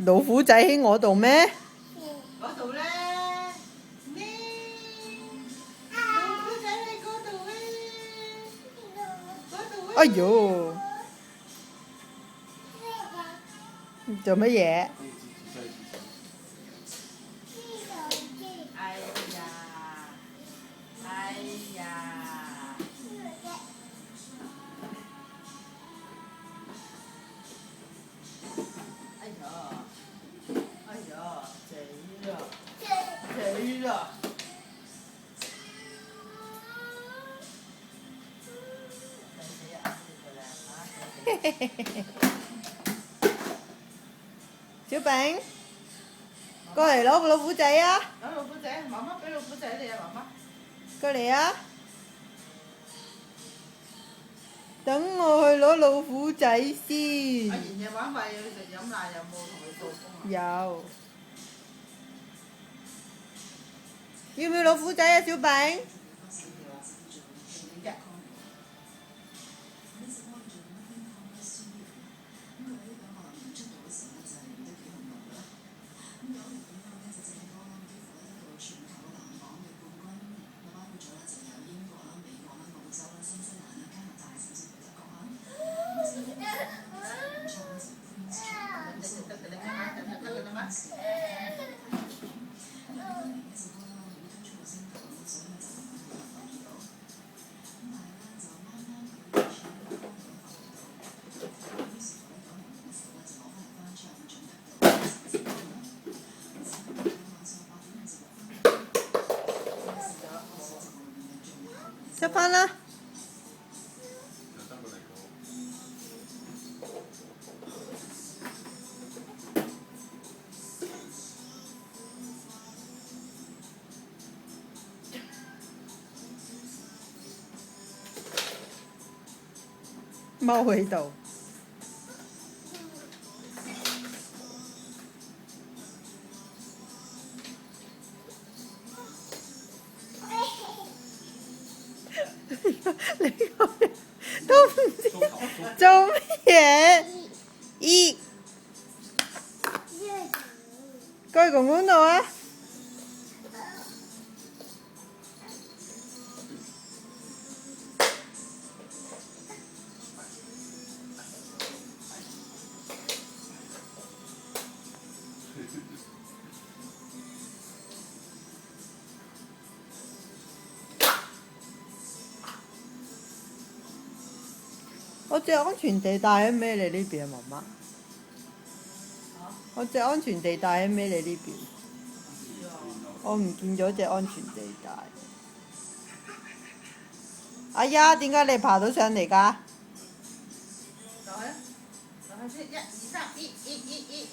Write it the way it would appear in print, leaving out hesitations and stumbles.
老虎仔喺我度咩？嗰度咧，呢老虎仔喺嗰度咧，嗰度咧。哎呦！做乜嘢？哎呀，哎呀，哎呀，哎呀，死啦，死啦！小餅，過嚟攞個老虎仔啊！攞老虎仔，媽媽俾老虎仔你啊，媽媽。過嚟啊！等我去攞老虎仔先。阿妍夜晚餵佢食飲奶，有冇同佢做工啊？有。要唔要老虎仔啊，小餅？執返啦！踎喺度。你個人都唔知做乜嘢？咦？過去公公度啊！我隻安全地帶喺咩你呢邊啊，媽媽？我隻安全地帶喺咩你呢邊？我唔見咗隻安全地帶。哎呀，點解你爬到上嚟㗎？落去先，1、2、3，1。